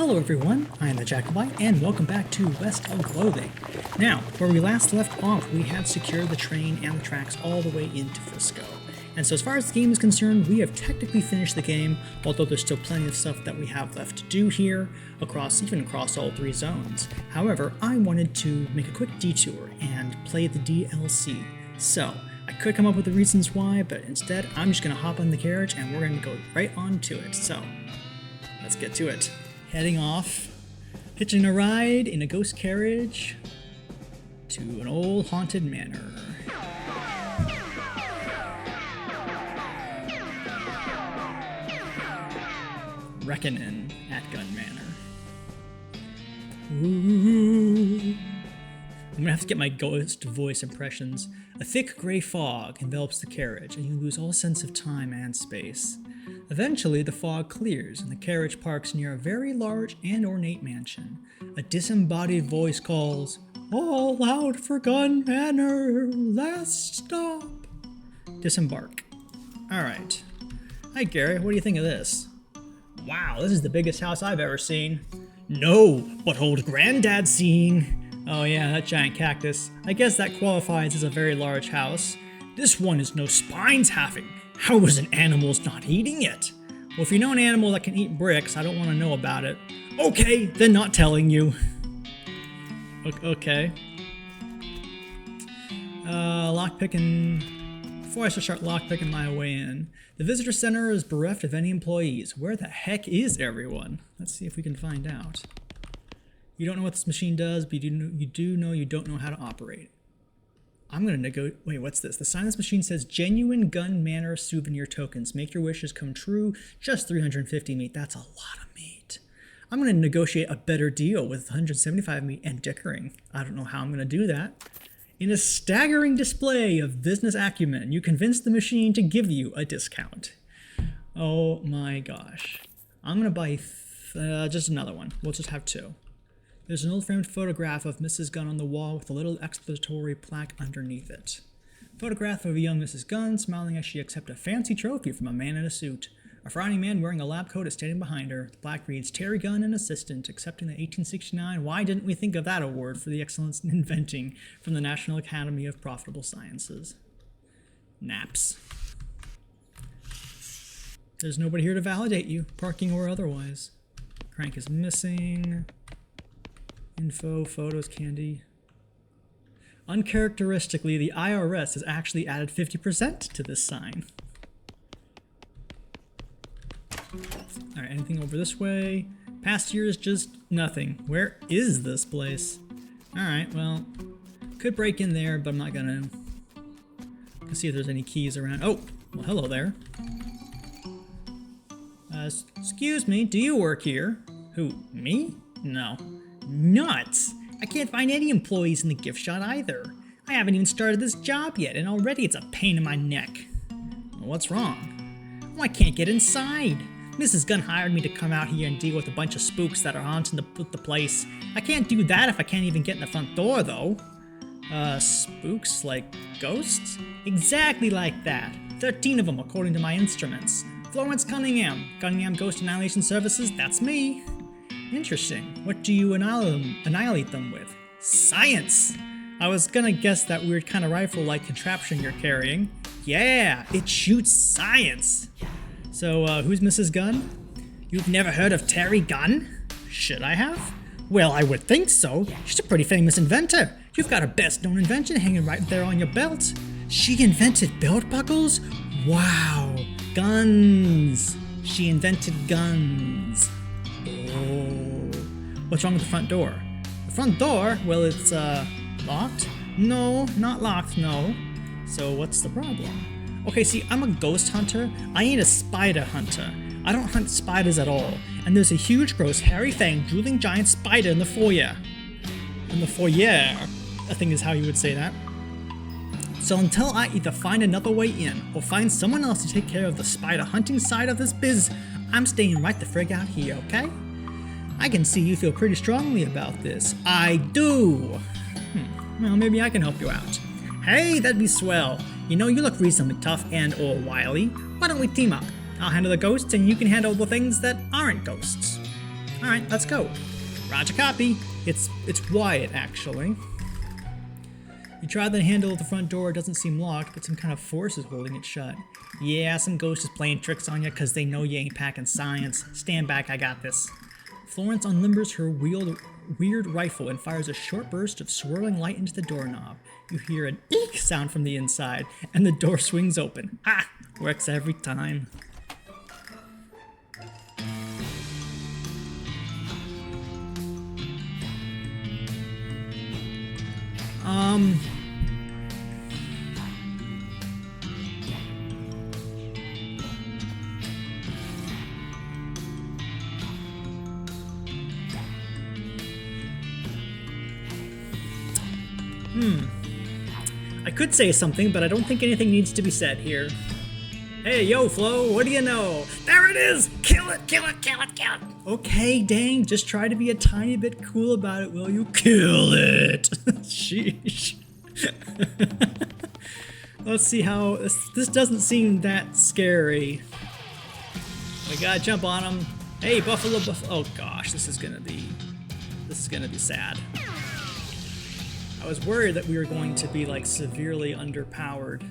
Hello everyone, I am the Jacobite, and welcome back to West of Loathing. Now, where we last left off, we have secured the train and the tracks all the way into Frisco. And so as far as the game is concerned, we have technically finished the game, although there's still plenty of stuff that we have left to do here, even across all three zones. However, I wanted to make a quick detour and play the DLC. So, I could come up with the reasons why, but instead, I'm just going to hop on the carriage and we're going to go right on to it. So, let's get to it. Heading off, hitching a ride in a ghost carriage to an old haunted manor. Reckonin at Gun Manor. Ooh. I'm gonna have to get my ghost voice impressions. A thick gray fog envelops the carriage, and you lose all sense of time and space. Eventually, the fog clears, and the carriage parks near a very large and ornate mansion. A disembodied voice calls, "All out for Gun Manor, last stop." Disembark. Alright. Hi Gary, what do you think of this? Wow, this is the biggest house I've ever seen. No, what old granddad's seen. Oh yeah, that giant cactus. I guess that qualifies as a very large house. This one is no spines having. How is an animal's not eating it? Well, if you know an animal that can eat bricks, I don't want to know about it. Okay, then not telling you. Okay. Lockpicking. Before I start lockpicking my way in, the visitor center is bereft of any employees. Where the heck is everyone? Let's see if we can find out. You don't know what this machine does, but you do know you don't know how to operate. I'm gonna go. Wait, what's this? The sign on this machine says genuine Gun Manor souvenir tokens. Make your wishes come true. Just 350 meat. That's a lot of meat. I'm gonna negotiate a better deal with 175 meat and dickering. I don't know how I'm gonna do that. In a staggering display of business acumen, you convince the machine to give you a discount. Oh my gosh. I'm gonna buy just another one. We'll just have two. There's an old framed photograph of Mrs. Gunn on the wall with a little explanatory plaque underneath it. Photograph of a young Mrs. Gunn smiling as she accepts a fancy trophy from a man in a suit. A frowning man wearing a lab coat is standing behind her. The plaque reads, Terry Gunn, an assistant, accepting the 1869 Why Didn't We Think of That award for the excellence in inventing from the National Academy of Profitable Sciences. Naps. There's nobody here to validate you, parking or otherwise. Crank is missing. Info, photos, candy. Uncharacteristically, the IRS has actually added 50% to this sign. Alright, anything over this way? Past year is just nothing. Where is this place? Alright, well, could break in there, but I'm not gonna. Let's see if there's any keys around. Oh, well, hello there. Excuse me, do you work here? Who, me? No. Nuts! I can't find any employees in the gift shop either. I haven't even started this job yet, and already it's a pain in my neck. What's wrong? Oh, I can't get inside. Mrs. Gunn hired me to come out here and deal with a bunch of spooks that are haunting the place. I can't do that if I can't even get in the front door, though. Spooks? Like ghosts? Exactly like that. 13 of them, according to my instruments. Florence Cunningham. Cunningham Ghost Annihilation Services, that's me. Interesting. What do you annihilate them with? Science! I was gonna guess that weird kind of rifle-like contraption you're carrying. Yeah, it shoots science! So, who's Mrs. Gunn? You've never heard of Terry Gunn? Should I have? Well, I would think so. She's a pretty famous inventor. You've got her best-known invention hanging right there on your belt. She invented belt buckles? Wow. Guns. She invented guns. Oh. What's wrong with the front door? The front door? Well, it's, locked? No, not locked, no. So what's the problem? Okay, see, I'm a ghost hunter. I ain't a spider hunter. I don't hunt spiders at all. And there's a huge, gross, hairy-fanged, drooling giant spider in the foyer. In the foyer, I think is how you would say that. So until I either find another way in, or find someone else to take care of the spider hunting side of this biz, I'm staying right the frig out here, okay? I can see you feel pretty strongly about this. I do! Well, maybe I can help you out. Hey, that'd be swell. You know, you look reasonably tough and or wily. Why don't we team up? I'll handle the ghosts and you can handle the things that aren't ghosts. Alright, let's go. Roger copy. It's Wyatt, actually. You try the handle of the front door, it doesn't seem locked, but some kind of force is holding it shut. Yeah, some ghost is playing tricks on you because they know you ain't packing science. Stand back, I got this. Florence unlimbers her weird rifle and fires a short burst of swirling light into the doorknob. You hear an eek sound from the inside, and the door swings open. Ha! Works every time. I could say something, but I don't think anything needs to be said here. Hey, yo, Flo, what do you know? There it is! Kill it, kill it, kill it, kill it! Okay, dang, just try to be a tiny bit cool about it, will you? Kill it! Sheesh. Let's see how... This doesn't seem that scary. We gotta jump on him. Hey, Buffalo. Oh gosh, this is gonna be sad. I was worried that we were going to be like severely underpowered,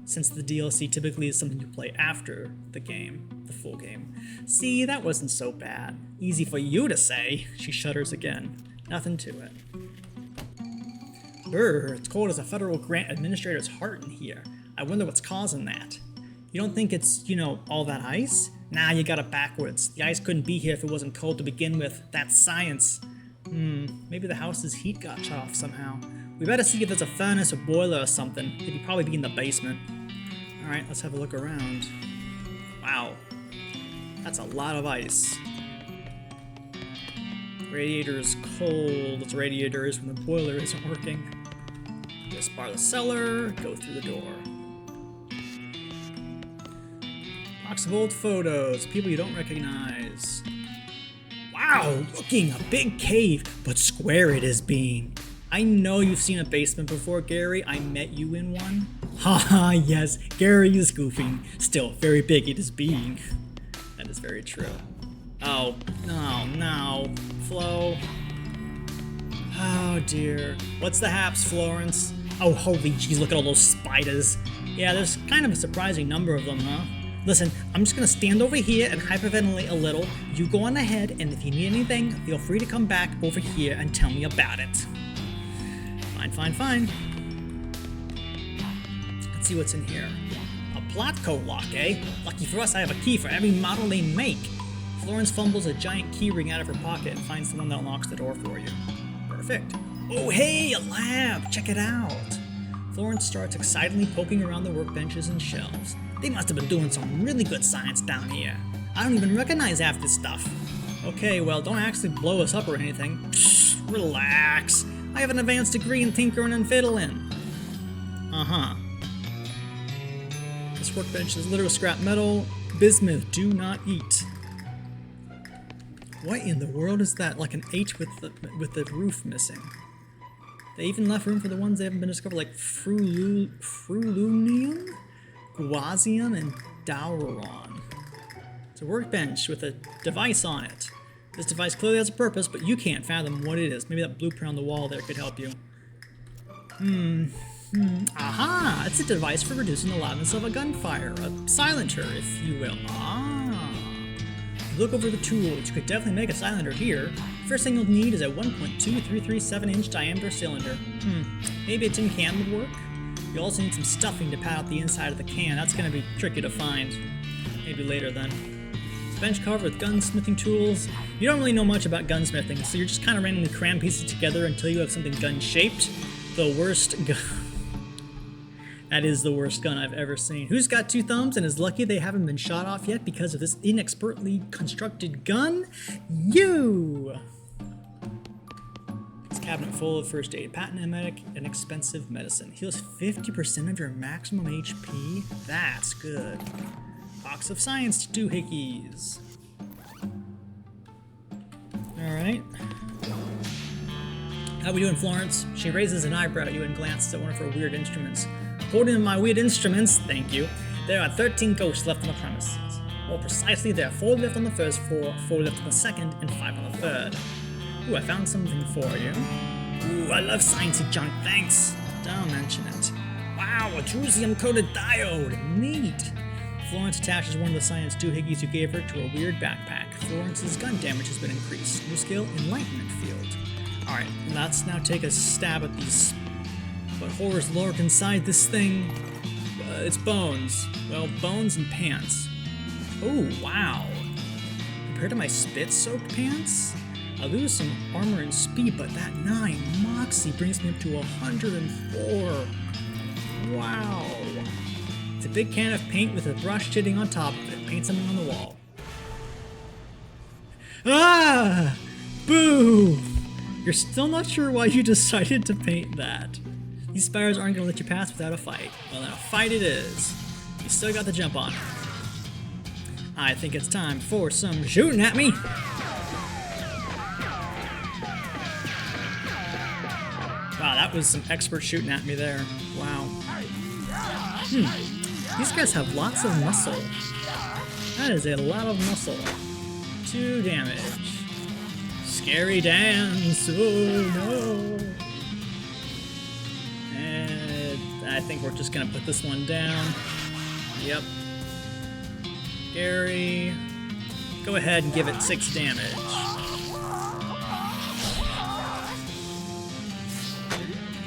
since the DLC typically is something you play after the game, the full game. See, that wasn't so bad. Easy for you to say. She shudders again. Nothing to it. Brr, it's cold as a federal grant administrator's heart in here. I wonder what's causing that. You don't think it's, you know, all that ice? Nah, you got it backwards. The ice couldn't be here if it wasn't cold to begin with. That's science. Maybe the house's heat got shut off somehow. We better see if there's a furnace or boiler or something. It'd probably be in the basement. Alright, let's have a look around. Wow. That's a lot of ice. Radiator is cold. Its radiator is when the boiler isn't working. Just bar the cellar, go through the door. Box of old photos, people you don't recognize. Wow, looking a big cave, but square it is being. I know you've seen a basement before, Gary. I met you in one. Haha, yes, Gary is goofing. Still, very big it is being. That is very true. Oh, no, Flo. Oh dear. What's the haps, Florence? Oh, holy jeez, look at all those spiders. Yeah, there's kind of a surprising number of them, huh? Listen, I'm just gonna stand over here and hyperventilate a little. You go on ahead, and if you need anything, feel free to come back over here and tell me about it. Fine. Let's see what's in here. A plot code lock, eh? Lucky for us, I have a key for every model they make. Florence fumbles a giant key ring out of her pocket and finds the one that unlocks the door for you. Perfect. Oh, hey, a lab! Check it out! Florence starts excitedly poking around the workbenches and shelves. They must have been doing some really good science down here. I don't even recognize half this stuff. Okay, well, don't actually blow us up or anything. Psh, relax. I have an advanced degree in tinkering and fiddling. Uh-huh. This workbench is littered with scrap metal. Bismuth, do not eat. What in the world is that? Like an H with the roof missing. They even left room for the ones that haven't been discovered, like Frulunium, Guazium, and Dauron. It's a workbench with a device on it. This device clearly has a purpose, but you can't fathom what it is. Maybe that blueprint on the wall there could help you. Aha! It's a device for reducing the loudness of a gunfire. A silencer, if you will. Ah! If you look over the tools, you could definitely make a silencer here. First thing you'll need is a 1.2337-inch diameter cylinder. Maybe a tin can would work. You also need some stuffing to pad out the inside of the can. That's going to be tricky to find. Maybe later then. It's a bench covered with gunsmithing tools. You don't really know much about gunsmithing, so you're just kind of randomly cram pieces together until you have something gun-shaped. The worst gun... That is the worst gun I've ever seen. Who's got two thumbs and is lucky they haven't been shot off yet because of this inexpertly constructed gun? You! It's a cabinet full of first aid, patent emetic, and expensive medicine. Heals 50% of your maximum HP? That's good. Box of science doohickeys. Alright. How we doing, Florence? She raises an eyebrow at you and glances at one of her weird instruments. According to my weird instruments, thank you, there are 13 ghosts left on the premises. More precisely, there are 4 left on the first floor, 4 left on the second, and 5 on the third. Ooh, I found something for you. Ooh, I love sciencey junk, thanks. Don't mention it. Wow, a drusium-coated diode. Neat. Florence attaches one of the science doohickeys you gave her to a weird backpack. Florence's gun damage has been increased. New skill, Enlightenment Field. Alright, let's now take a stab at these. What horrors lurk inside this thing? It's bones. Well, bones and pants. Oh, wow. Compared to my spit-soaked pants, I lose some armor and speed, but that 9 Moxie brings me up to 104. Wow. It's a big can of paint with a brush sitting on top of it. Paint something on the wall. Ah! Boo! You're still not sure why you decided to paint that. These spiders aren't gonna let you pass without a fight. Well, then a fight it is. You still got the jump on her. I think it's time for some shooting at me. Wow, that was some expert shooting at me there. Wow. These guys have lots of muscle. That is a lot of muscle. 2 damage. Scary dance. Oh no. And I think we're just gonna put this one down. Yep. Scary. Go ahead and give it 6 damage.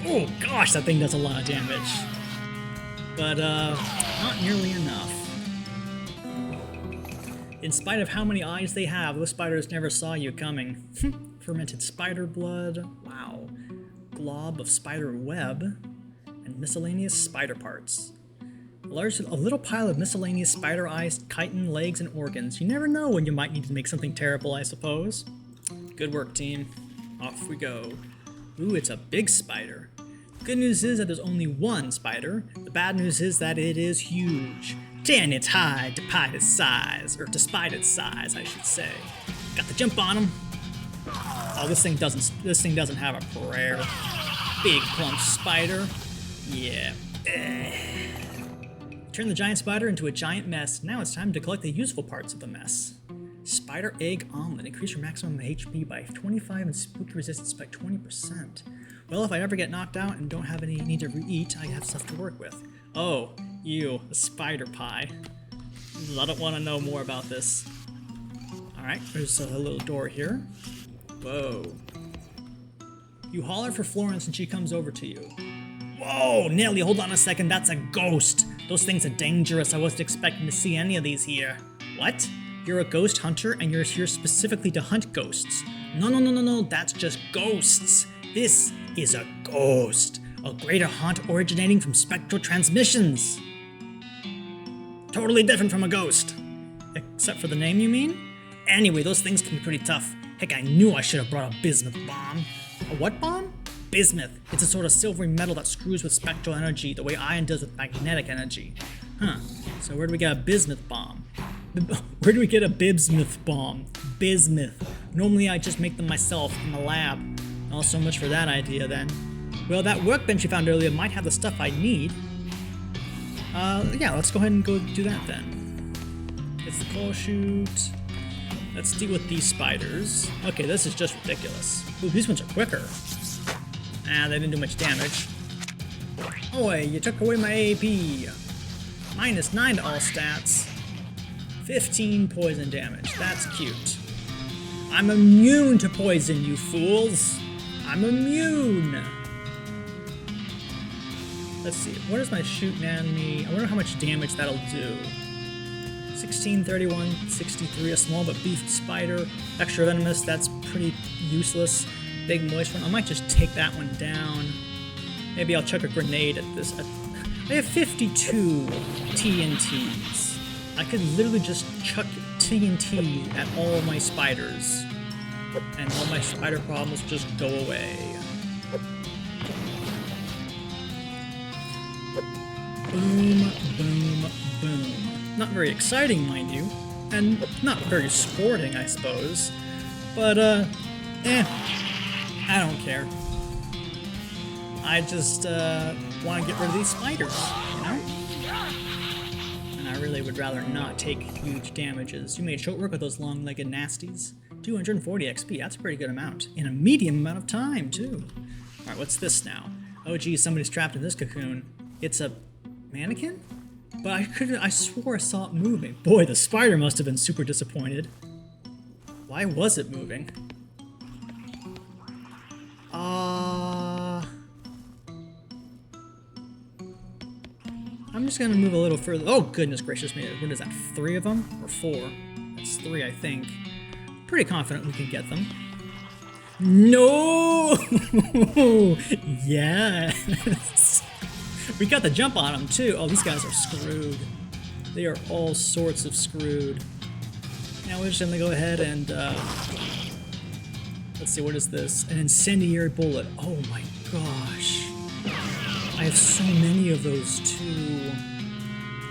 Oh gosh, that thing does a lot of damage. But not nearly enough. In spite of how many eyes they have, those spiders never saw you coming. Fermented spider blood. Wow. Glob of spider web. And miscellaneous spider parts. A little pile of miscellaneous spider eyes, chitin, legs, and organs. You never know when you might need to make something terrible, I suppose. Good work, team. Off we go. Ooh, it's a big spider. The good news is that there's only one spider. The bad news is that it is huge. 10 inch high, despite its size. Or despite its size, I should say. Got the jump on him. Oh, this thing doesn't have a prayer. Big plump spider. Yeah. Turn the giant spider into a giant mess. Now it's time to collect the useful parts of the mess. Spider egg omelet. Increase your maximum HP by 25 and spooky resistance by 20%. Well, if I ever get knocked out and don't have any need to eat, I have stuff to work with. Oh, you, a spider pie. I don't want to know more about this. Alright, there's a little door here. Whoa. You holler for Florence and she comes over to you. Whoa, Nelly, hold on a second, that's a ghost. Those things are dangerous. I wasn't expecting to see any of these here. What? You're a ghost hunter and you're here specifically to hunt ghosts. No, that's just ghosts. This is a ghost. A greater haunt originating from spectral transmissions. Totally different from a ghost. Except for the name, you mean? Anyway, those things can be pretty tough. Heck, I knew I should have brought a bismuth bomb. A what bomb? Bismuth. It's a sort of silvery metal that screws with spectral energy the way iron does with magnetic energy. Huh. So where do we get a bismuth bomb? Where do we get a bismuth bomb? Bismuth. Normally I just make them myself in the lab. Not so much for that idea then. Well, that workbench you found earlier might have the stuff I need. Yeah, let's go ahead and go do that then. It's the coal chute. Let's deal with these spiders. Okay, this is just ridiculous. Ooh, these ones are quicker. Ah, they didn't do much damage. Oi, you took away my AP. -9 to all stats. 15 poison damage. That's cute. I'm immune to poison, you fools. I'm immune. Let's see. What is my shooting enemy? I wonder how much damage that'll do. 16, 31, 63. A small but beefed spider. Extra venomous. That's pretty useless. Big moist one. I might just take that one down. Maybe I'll chuck a grenade at this. I have 52 TNTs. I could literally just chuck TNT at all my spiders. And all my spider problems just go away. Boom, boom, boom. Not very exciting, mind you. And not very sporting, I suppose. But, I don't care. I just want to get rid of these spiders, you know? And I really would rather not take huge damages. You made short work with those long-legged nasties. 240 XP, that's a pretty good amount. In a medium amount of time, too. Alright, what's this now? Oh geez, somebody's trapped in this cocoon. It's a mannequin? But I swore I saw it moving. Boy, the spider must have been super disappointed. Why was it moving? I'm just gonna move a little further. Oh, goodness gracious me. What is that, 3 of them? Or 4? That's 3, I think. Pretty confident we can get them. No! Yes! We got the jump on them, too. Oh, these guys are screwed. They are all sorts of screwed. Now we're just gonna go ahead and, let's see, what is this? An incendiary bullet. Oh my gosh. I have so many of those too.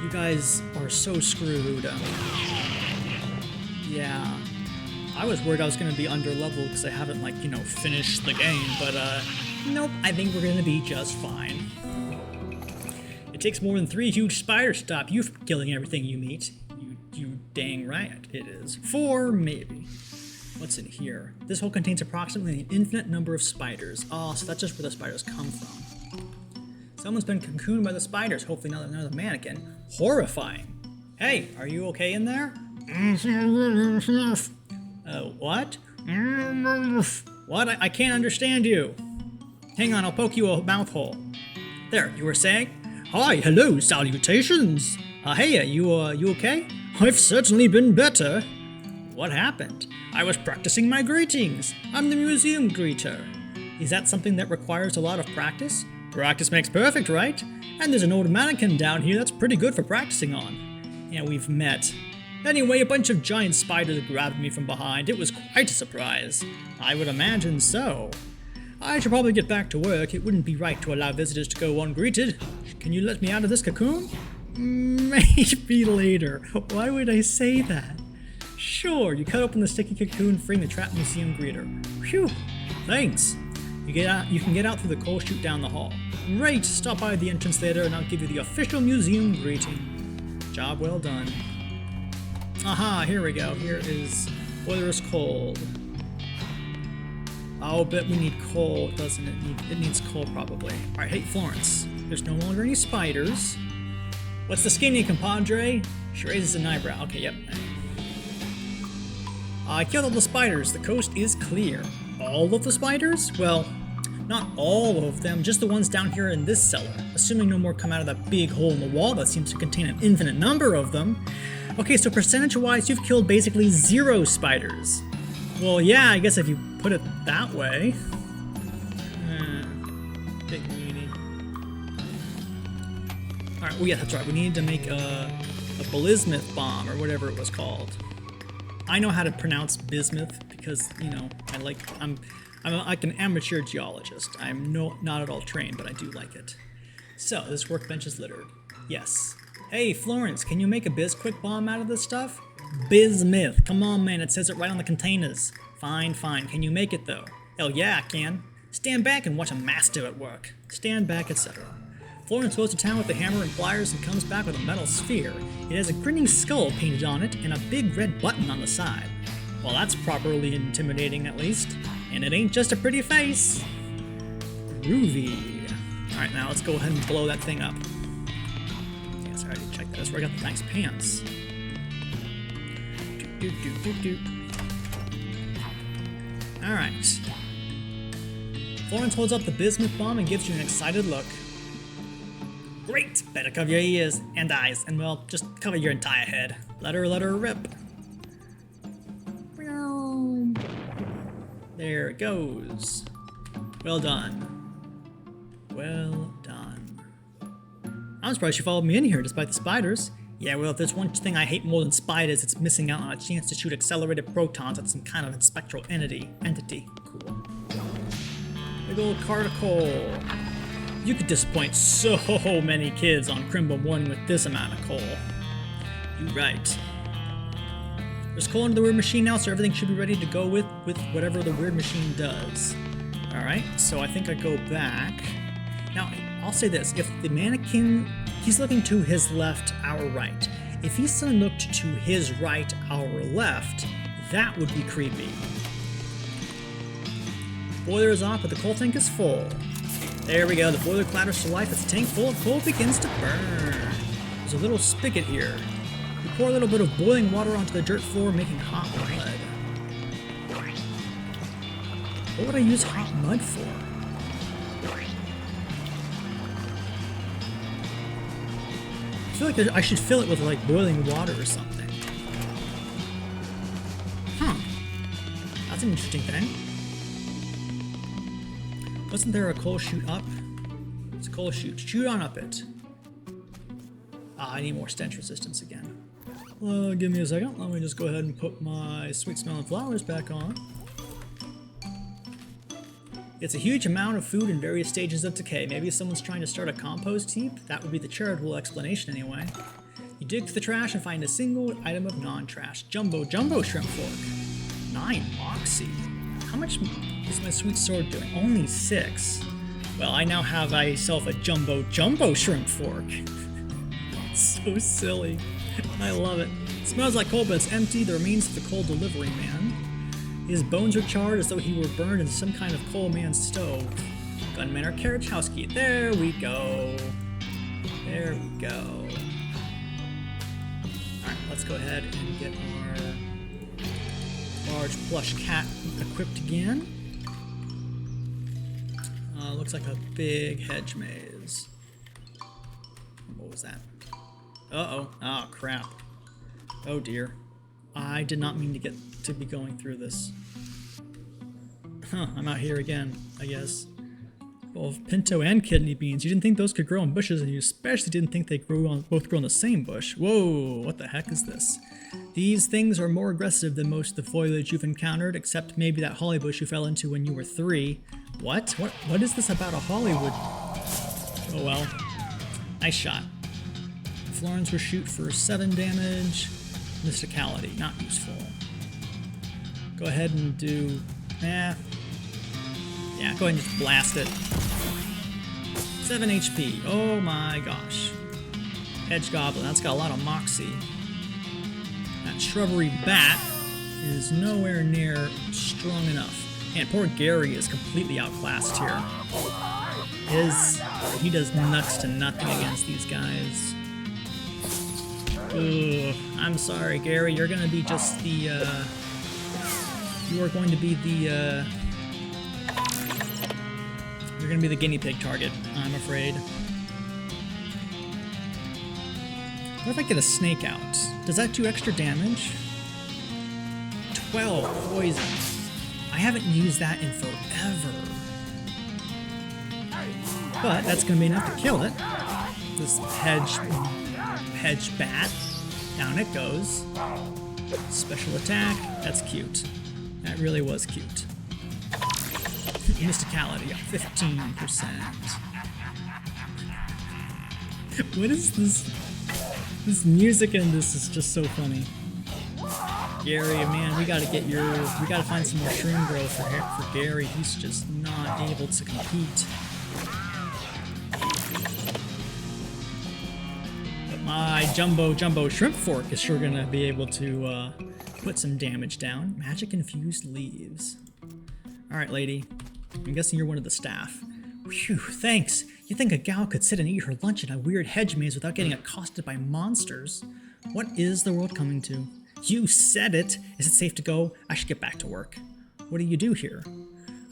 You guys are so screwed. Yeah. I was worried I was going to be under level because I haven't, like, you know, finished the game, but nope, I think we're going to be just fine. It takes more than 3 huge spiders to stop you from killing everything you meet. You dang right it is. 4, maybe. What's in here? This hole contains approximately an infinite number of spiders. Oh, so that's just where the spiders come from. Someone's been cocooned by the spiders, hopefully not another mannequin. Horrifying. Hey, are you okay in there? What? What? I can't understand you. Hang on, I'll poke you a mouth hole. There, you were saying? Hi, hello, salutations. Hey, you okay? I've certainly been better. What happened? I was practicing my greetings. I'm the museum greeter. Is that something that requires a lot of practice? Practice makes perfect, right? And there's an old mannequin down here that's pretty good for practicing on. Yeah, we've met. Anyway, a bunch of giant spiders grabbed me from behind. It was quite a surprise. I would imagine so. I should probably get back to work. It wouldn't be right to allow visitors to go ungreeted. Can you let me out of this cocoon? Maybe later. Why would I say that? Sure, you cut open the sticky cocoon, freeing the trapped museum greeter. Phew, thanks. You can get out through the coal chute down the hall. Great, stop by the entrance later and I'll give you the official museum greeting. Job well done. Aha, here we go. Here is boiler's cold. I'll bet we need coal, doesn't it? It needs coal probably. Alright, hey Florence. There's no longer any spiders. What's the skinny, compadre? She raises an eyebrow. Okay, yep. I killed all the spiders. The coast is clear. All of the spiders? Well, not all of them, just the ones down here in this cellar. Assuming no more come out of that big hole in the wall that seems to contain an infinite number of them. Okay, so percentage-wise, you've killed basically 0 spiders. Well, yeah, I guess if you put it that way. Big meanie. Alright, oh yeah, that's right. We needed to make a bismuth bomb, or whatever it was called. I know how to pronounce bismuth because, you know, I'm like an amateur geologist. I'm not at all trained, but I do like it. So, this workbench is littered. Yes. Hey, Florence, can you make a quick bomb out of this stuff? Bismuth. Come on, man, it says it right on the containers. Fine, fine. Can you make it, though? Hell yeah, I can. Stand back and watch a master at work. Stand back, etc. Florence goes to town with the hammer and pliers and comes back with a metal sphere. It has a grinning skull painted on it and a big red button on the side. Well, that's properly intimidating, at least. And it ain't just a pretty face. Groovy. Alright, now let's go ahead and blow that thing up. Yes, I already checked that. That's where I got the nice pants. Alright. Florence holds up the bismuth bomb and gives you an excited look. Great! Better cover your ears and eyes, and well, just cover your entire head. Let her rip. There it goes. Well done. Well done. I'm surprised you followed me in here despite the spiders. Yeah, well, if there's one thing I hate more than spiders, it's missing out on a chance to shoot accelerated protons at some kind of spectral entity. Cool. Big old cart of coal. You could disappoint so many kids on Crimbo Morning with this amount of coal. You're right. There's coal into the weird machine now, so everything should be ready to go with whatever the weird machine does. Alright, so I think I go back. Now, I'll say this. If the mannequin, he's looking to his left, our right. If he suddenly looked to his right, our left, that would be creepy. Boiler is off, but the coal tank is full. There we go, the boiler clatters to life as the tank full of coal begins to burn. There's a little spigot here. We pour a little bit of boiling water onto the dirt floor, making hot mud. What would I use hot mud for? I feel like I should fill it with like boiling water or something. Huh. That's an interesting thing. Wasn't there a coal chute up? It's a coal chute. Shoot on up it. Ah, I need more stench resistance again. Give me a second. Let me just go ahead and put my sweet smelling flowers back on. It's a huge amount of food in various stages of decay. Maybe someone's trying to start a compost heap? That would be the charitable explanation anyway. You dig through the trash and find a single item of non-trash. Jumbo shrimp fork. 9 moxie. How much is my sweet sword doing? Only 6. Well, I now have myself a jumbo shrimp fork. It's so silly. I love it. It smells like coal, but it's empty. The remains of the coal delivery man. His bones are charred as though he were burned in some kind of coal man's stove. Gun Manor carriage house key. There we go. There we go. Alright, let's go ahead and get our large plush cat equipped again. Looks like a big hedge maze. What was that? Uh-oh. Oh, crap. Oh, dear. I did not mean to be going through this. Huh, I'm out here again, I guess. Both pinto and kidney beans. You didn't think those could grow on bushes, and you especially didn't think they both grow on the same bush. Whoa, what the heck is this? These things are more aggressive than most of the foliage you've encountered, except maybe that holly bush you fell into when you were 3. What? What is this about a Hollywood? Oh well. Nice shot. Florins will shoot for 7 damage. Mysticality, not useful. Go ahead and do... Yeah, go ahead and just blast it. 7 HP. Oh my gosh. Hedge Goblin, that's got a lot of moxie. That Shrubbery Bat is nowhere near strong enough. And poor Gary is completely outclassed here. He does next to nothing against these guys. Ugh, I'm sorry, Gary. You're gonna be just the, you are going to be the, you're gonna be the guinea pig target, I'm afraid. What if I get a snake out? Does that do extra damage? 12 poison. I haven't used that in forever. But that's gonna be enough to kill it. This hedge bat. Down it goes. Special attack. That's cute. That really was cute. Mysticality, 15%. What is this? This music in this is just so funny. Gary, man, we gotta find some more shroom growth for Gary. He's just not able to compete. But my jumbo shrimp fork is sure gonna be able to put some damage down. Magic infused leaves. Alright, lady. I'm guessing you're one of the staff. Phew, thanks. You think a gal could sit and eat her lunch in a weird hedge maze without getting accosted by monsters? What is the world coming to? You said it! Is it safe to go? I should get back to work. What do you do here?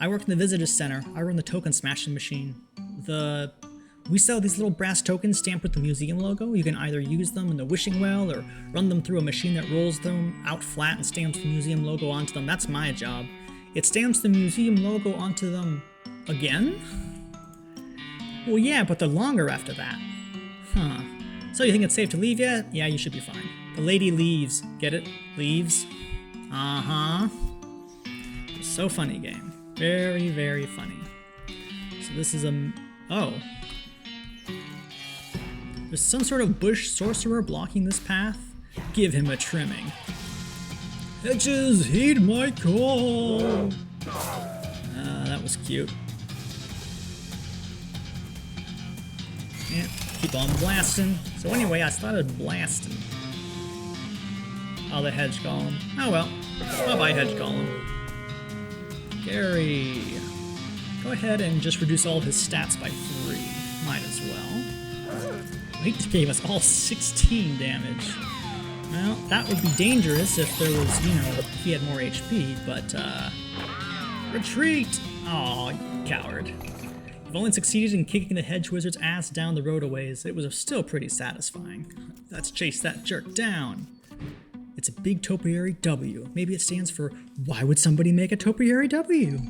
I work in the visitor center. I run the token smashing machine. We sell these little brass tokens stamped with the museum logo. You can either use them in the wishing well or run them through a machine that rolls them out flat and stamps the museum logo onto them. That's my job. It stamps the museum logo onto them again? Well, yeah, but they're longer after that. Huh. So you think it's safe to leave yet? Yeah, you should be fine. The lady leaves. Get it? Leaves. Uh-huh. So funny game. Very, very funny. So this is a... Oh. There's some sort of bush sorcerer blocking this path? Give him a trimming. Hedges, heed my call! That was cute. Yeah, keep on blasting. So anyway, I started blasting. Oh, the hedge golem. Oh well. Bye-bye, hedge golem. Gary. Go ahead and just reduce all his stats by 3. Might as well. He gave us all 16 damage. Well, that would be dangerous if there was, you know, if he had more HP, but, retreat! Aw, you coward. You've only succeeded in kicking the hedge wizard's ass down the road a ways. It was still pretty satisfying. Let's chase that jerk down. It's a big topiary W. Maybe it stands for, why would somebody make a topiary W?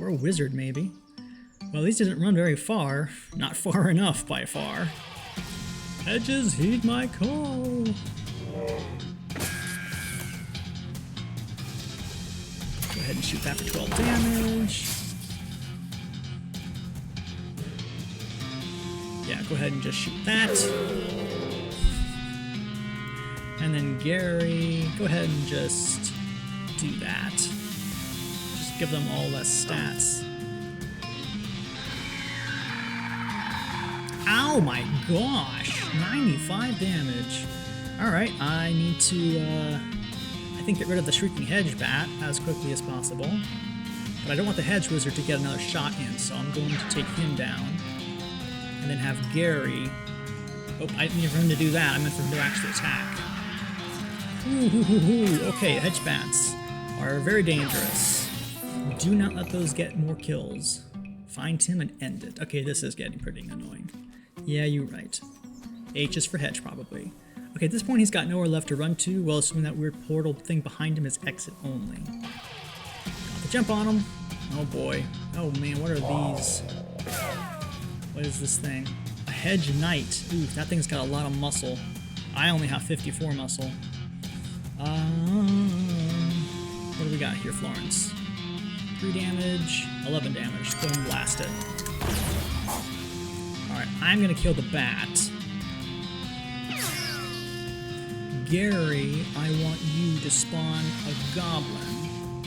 Or a wizard, maybe. Well, at least it didn't run very far. Not far enough, by far. Hedges, heed my call. Go ahead and shoot that for 12 damage. Yeah, go ahead and just shoot that. And then Gary, go ahead and just do that. Just give them all less stats. Ow my gosh! 95 damage. Alright, I need to, I think get rid of the Shrieking Hedge Bat as quickly as possible. But I don't want the Hedge Wizard to get another shot in, so I'm going to take him down. And then have Gary... Oh, I didn't mean for him to do that, I meant for him to actually attack. Ooh, okay, Hedge Bats are very dangerous. Do not let those get more kills. Find him and end it. Okay, this is getting pretty annoying. Yeah, you're right. H is for hedge, probably. Okay, at this point he's got nowhere left to run to, well, assuming that weird portal thing behind him is exit only. Got the jump on him. Oh boy. Oh man, what are these? What is this thing? A hedge knight. Ooh, that thing's got a lot of muscle. I only have 54 muscle. What do we got here, Florence? 3 damage, 11 damage. Just go ahead and blast it. Alright, I'm gonna kill the bat. Gary, I want you to spawn a goblin.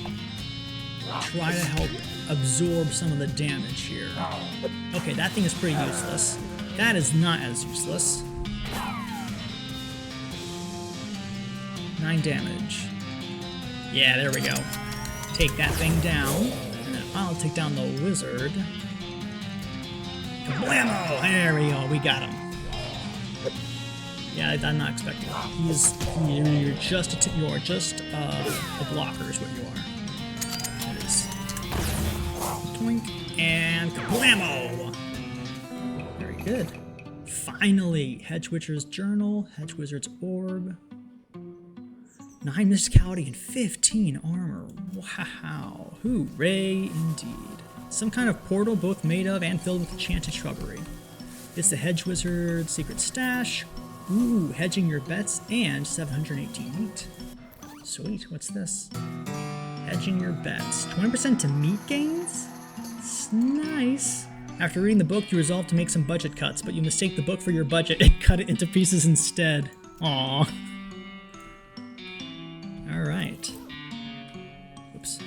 Try to help absorb some of the damage here. Okay, that thing is pretty useless. That is not as useless. 9 damage. Yeah, there we go. Take that thing down, and then I'll take down the wizard. Blammo! There we go, we got him. Yeah, I'm not expecting that. You're just a blocker is what you are. That is. Twink, and blammo! Very good. Finally, Hedge Witcher's Journal, Hedge Wizard's Orb. 9 mysticality and 15 armor. Wow. Hooray indeed. Some kind of portal both made of and filled with enchanted shrubbery. It's the Hedge Wizard's secret stash. Ooh, hedging your bets and 718 meat. Sweet, what's this? Hedging your bets. 20% to meat gains? It's nice. After reading the book, you resolve to make some budget cuts, but you mistake the book for your budget and cut it into pieces instead. Aww. Alright. Oops.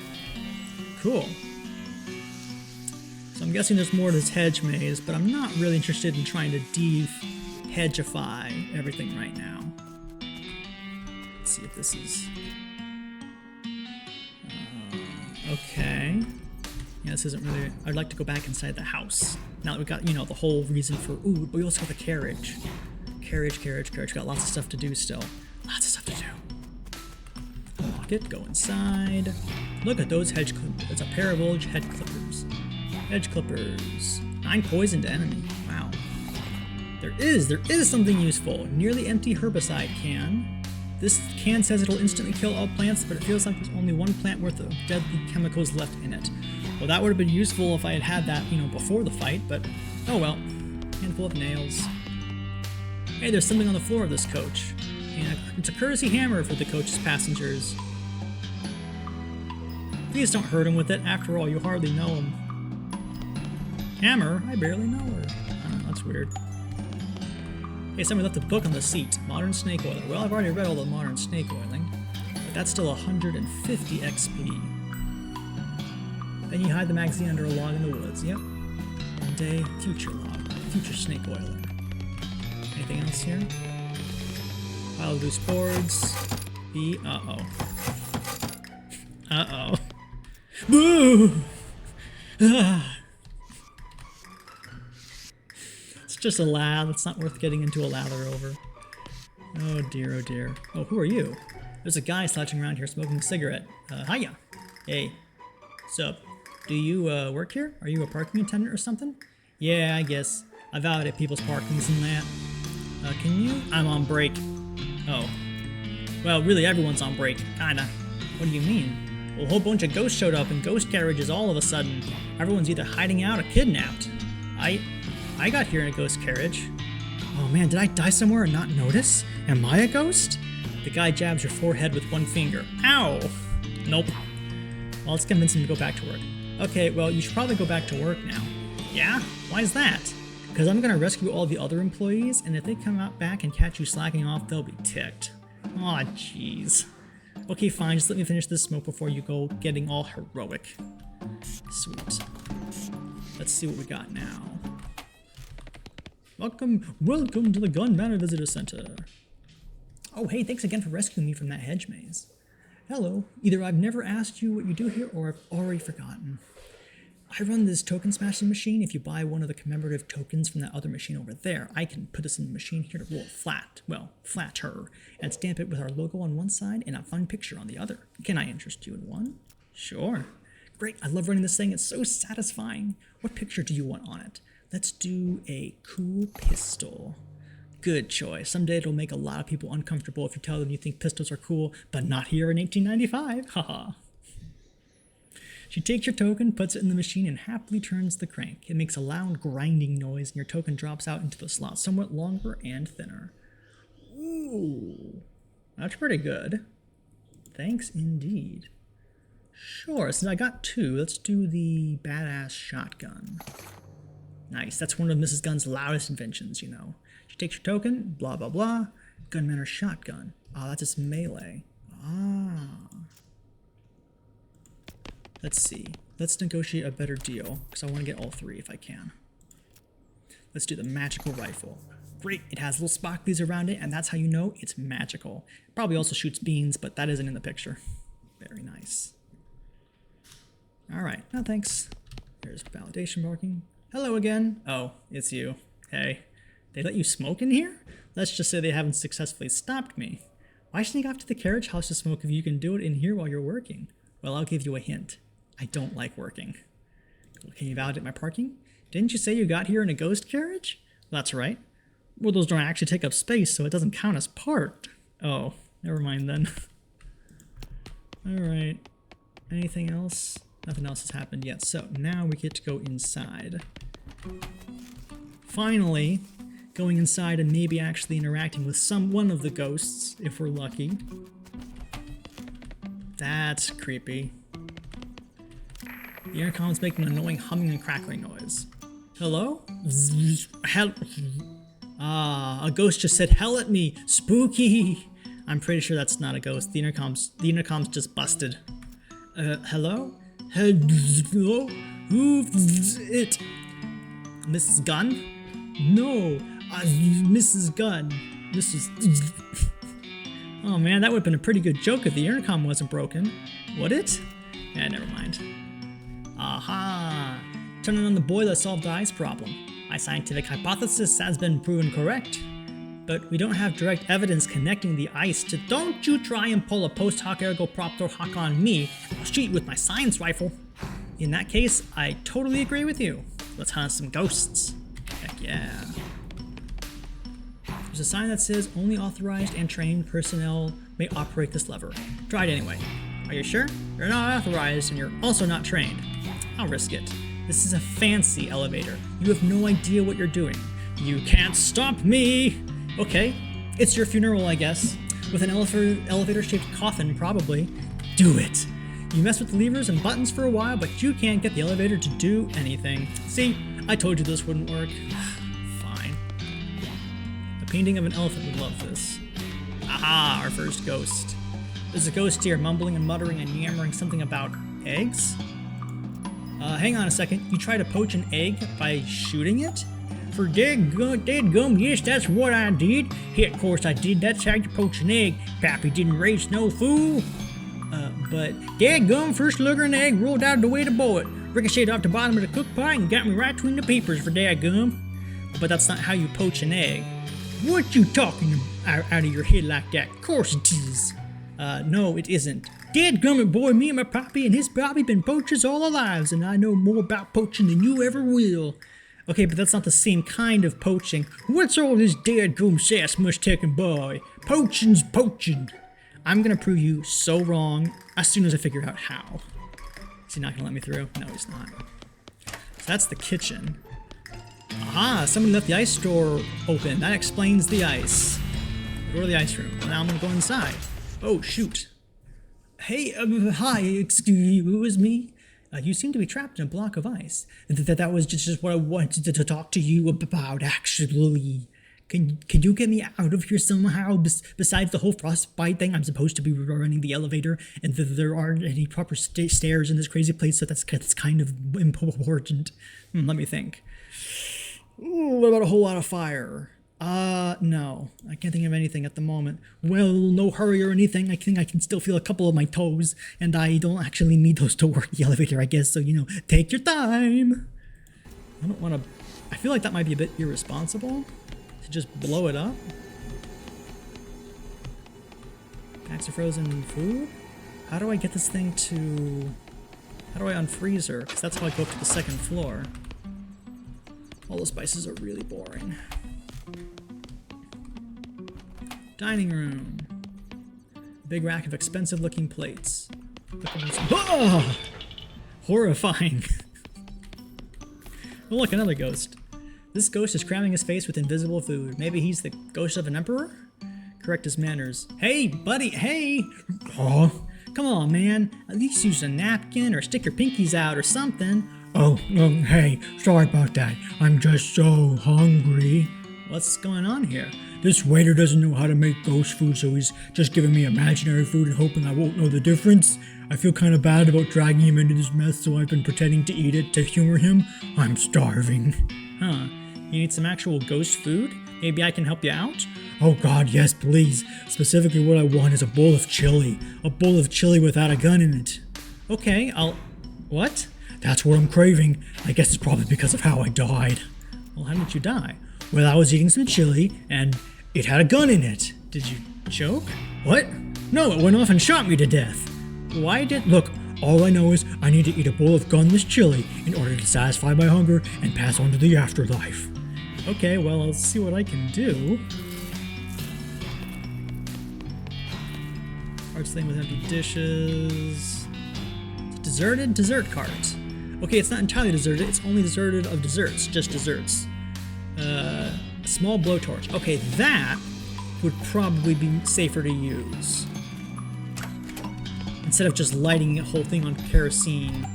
Cool. So I'm guessing there's more to this hedge maze, but I'm not really interested in trying to de-hedgeify everything right now. Let's see if this is... okay. Yeah, this isn't really... I'd like to go back inside the house. Now that we've got, you know, the whole reason for... Ooh, but we also got the carriage. Carriage. Got lots of stuff to do still. Lots of stuff to do. Lock it, go inside. Look at those hedge clippers. It's a pair of old hedge clippers. Hedge clippers. 9 poisoned enemy. Wow. There is something useful. Nearly empty herbicide can. This can says it'll instantly kill all plants, but it feels like there's only one plant worth of deadly chemicals left in it. Well, that would have been useful if I had had that, you know, before the fight, but oh well. Handful of nails. Hey, there's something on the floor of this coach. And it's a courtesy hammer for the coach's passengers. Please don't hurt him with it. After all, you hardly know him. Hammer? I barely know her. Oh, that's weird. Hey, somebody left a book on the seat. Modern snake oiler. Well, I've already read all the modern snake oiling. But that's still 150 XP. Then you hide the magazine under a log in the woods. Yep. One day, future log. Future snake oiler. Anything else here? Pile of loose boards. Uh-oh. Uh-oh. Boo! Ah. It's just a lather. It's not worth getting into a lather over. Oh dear, oh dear. Oh, who are you? There's a guy slouching around here smoking a cigarette. Hiya. Hey. Sup? Do you, work here? Are you a parking attendant or something? Yeah, I guess. I validate people's parkings and that. Can you? I'm on break. Oh. Well, really everyone's on break. Kinda. What do you mean? Well, a whole bunch of ghosts showed up in ghost carriages all of a sudden. Everyone's either hiding out or kidnapped. I got here in a ghost carriage. Oh man, did I die somewhere and not notice? Am I a ghost? The guy jabs your forehead with one finger. Ow! Nope. Well, let's convince him to go back to work. Okay, well, you should probably go back to work now. Yeah? Why is that? Because I'm gonna rescue all the other employees, and if they come out back and catch you slacking off, they'll be ticked. Aw, jeez. Okay, fine, just let me finish this smoke before you go getting all heroic. Sweet. Let's see what we got now. Welcome to the Gun Manor Visitor Center. Oh, hey, thanks again for rescuing me from that hedge maze. Hello. Either I've never asked you what you do here, or I've already forgotten. I run this token smashing machine. If you buy one of the commemorative tokens from that other machine over there, I can put this in the machine here to roll it flat. Well, flatter. And stamp it with our logo on one side and a fun picture on the other. Can I interest you in one? Sure. Great, I love running this thing. It's so satisfying. What picture do you want on it? Let's do a cool pistol. Good choice. Someday it'll make a lot of people uncomfortable if you tell them you think pistols are cool, but not here in 1895. Haha. She takes your token, puts it in the machine, and happily turns the crank. It makes a loud grinding noise, and your token drops out into the slot, somewhat longer and thinner. Ooh, that's pretty good. Thanks indeed. Sure, since I got two, let's do the badass shotgun. Nice, that's one of Mrs. Gun's loudest inventions, you know. She takes your token, blah, blah, blah. Gun Manor shotgun. Oh, that's just melee. Ah. Let's see. Let's negotiate a better deal, because I want to get all three if I can. Let's do the magical rifle. Great, it has little sparklies around it, and that's how you know it's magical. It probably also shoots beans, but that isn't in the picture. Very nice. Alright, no thanks. There's validation marking. Hello again. Oh, it's you. Hey. They let you smoke in here? Let's just say they haven't successfully stopped me. Why sneak off to the carriage house to smoke if you can do it in here while you're working? Well, I'll give you a hint. I don't like working. Can you validate my parking? Didn't you say you got here in a ghost carriage? That's right. Well, those don't actually take up space, so it doesn't count as parked. Oh, never mind then. Alright. Anything else? Nothing else has happened yet. So now we get to go inside. Finally, going inside and maybe actually interacting with one of the ghosts, if we're lucky. That's creepy. The intercom's making an annoying humming and crackling noise. Hello? Ah, a ghost just said hell at me. Spooky. I'm pretty sure that's not a ghost. The intercom's just busted. Hello? Hello? Who's it? Mrs. Gunn? No, Mrs. Gunn. Mrs. Oh man, that would have been a pretty good joke if the intercom wasn't broken. Would it? Yeah, never mind. Aha! Turning on the boiler solved the ice problem. My scientific hypothesis has been proven correct. But we don't have direct evidence connecting the ice to— Don't you try and pull a post hoc ergo propter hoc on me. I'll shoot you with my science rifle. In that case, I totally agree with you. Let's hunt some ghosts. Heck yeah. There's a sign that says only authorized and trained personnel may operate this lever. Try it anyway. Are you sure? You're not authorized and you're also not trained. I'll risk it. This is a fancy elevator. You have no idea what you're doing. You can't stop me! Okay, it's your funeral, I guess. With an elevator-shaped coffin, probably. Do it! You mess with the levers and buttons for a while, but you can't get the elevator to do anything. See, I told you this wouldn't work. Fine. The painting of an elephant would love this. Aha, our first ghost. There's a ghost here, mumbling and muttering and yammering something about eggs? Hang on a second. You try to poach an egg by shooting it? For dadgum, yes, that's what I did. Hey, of course I did. That's how you poach an egg. Pappy didn't raise no fool. But dadgum, first looker an egg rolled out the way to boil it. Ricocheted off the bottom of the cook pot and got me right between the peepers for dadgum. But that's not how you poach an egg. What you talking out of your head like that? Of course it is. No, it isn't. Dadgummit, boy, me and my pappy and his pappy been poachers all our lives, and I know more about poaching than you ever will. Okay, but that's not the same kind of poaching. What's all this dadgum sass mustache boy? Poaching's poaching. I'm gonna prove you so wrong as soon as I figure out how. Is he not gonna let me through? No, he's not. So that's the kitchen. Aha, somebody left the ice store open. That explains the ice. Go to the ice room. Now I'm gonna go inside. Oh, shoot. Hey, hi, excuse me. You seem to be trapped in a block of ice. That was just what I wanted to talk to you about, actually. Can you get me out of here somehow? Besides the whole frostbite thing, I'm supposed to be running the elevator, and there aren't any proper stairs in this crazy place, so that's kind of important. Let me think. Ooh, what about a whole lot of fire? No. I can't think of anything at the moment. Well, no hurry or anything. I think I can still feel a couple of my toes, and I don't actually need those to work the elevator, I guess, so, take your time. I don't want to... I feel like that might be a bit irresponsible. To just blow it up. Packs of frozen food? How do I get this thing to... How do I unfreeze her? Because that's how I go up to the second floor. All the spices are really boring. Dining room. Big rack of expensive looking plates. Oh! Horrifying. Oh look, another ghost. This ghost is cramming his face with invisible food. Maybe he's the ghost of an emperor? Correct his manners. Hey, buddy, hey! Oh, come on, man. At least use a napkin or stick your pinkies out or something. Oh, hey, sorry about that. I'm just so hungry. What's going on here? This waiter doesn't know how to make ghost food, so he's just giving me imaginary food and hoping I won't know the difference. I feel kind of bad about dragging him into this mess, so I've been pretending to eat it to humor him. I'm starving. Huh. You need some actual ghost food? Maybe I can help you out? Oh god, yes, please. Specifically what I want is a bowl of chili. A bowl of chili without a gun in it. Okay, What? That's what I'm craving. I guess it's probably because of how I died. Well, how did you die? Well, I was eating some chili, and it had a gun in it. Did you choke? What? No, it went off and shot me to death. Why did... Look, all I know is I need to eat a bowl of gunless chili in order to satisfy my hunger and pass on to the afterlife. Okay, well, I'll see what I can do. Arts thing with empty dishes. Deserted dessert cart. Okay, it's not entirely deserted, it's only deserted of desserts, just desserts. A small blowtorch. Okay, that would probably be safer to use. Instead of just lighting the whole thing on kerosene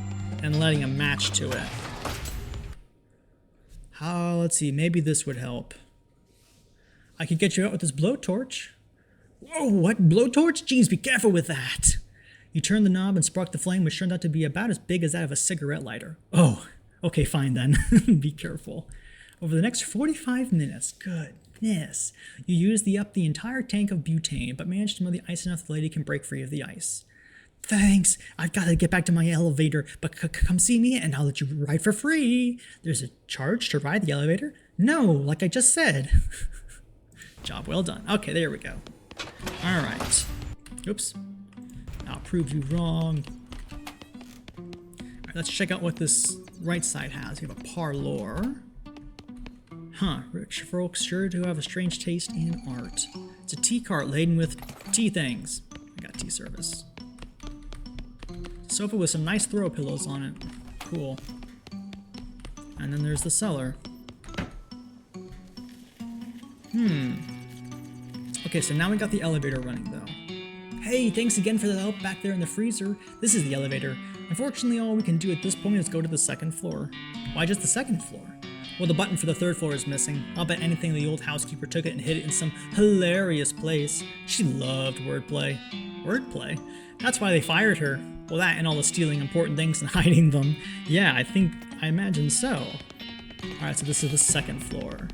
and letting a match to it. Let's see, maybe this would help. I could get you out with this blowtorch. Whoa, what blowtorch? Jeez, be careful with that. You turned the knob and sparked the flame, which turned out to be about as big as that of a cigarette lighter. Oh, okay, fine then. Be careful. Over the next 45 minutes, goodness, you used up the entire tank of butane, but managed to melt the ice enough the lady can break free of the ice. Thanks, I've got to get back to my elevator, but come see me and I'll let you ride for free. There's a charge to ride the elevator? No, like I just said. Job well done. Okay, there we go. All right. Oops. I'll prove you wrong. All right, let's check out what this right side has. We have a parlor. Huh, rich folks sure do have a strange taste in art. It's a tea cart laden with tea things. I got tea service. Sofa with some nice throw pillows on it. Cool. And then there's the cellar. Okay, so now we got the elevator running though. Hey, thanks again for the help back there in the freezer. This is the elevator. Unfortunately, all we can do at this point is go to the second floor. Why just the second floor? Well, the button for the third floor is missing. I'll bet anything the old housekeeper took it and hid it in some hilarious place. She loved wordplay. Wordplay? That's why they fired her. Well, that and all the stealing important things and hiding them. Yeah, I imagine so. Alright, so this is the second floor.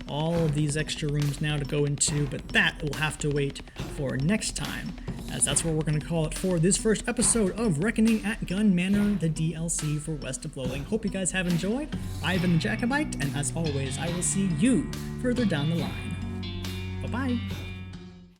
All of these extra rooms now to go into, but that will have to wait for next time, as that's what we're going to call it for this first episode of Reckoning at Gun Manor, the DLC for West of Loathing. Hope you guys have enjoyed. I've been the Jacobite, and as always, I will see you further down the line. Bye-bye.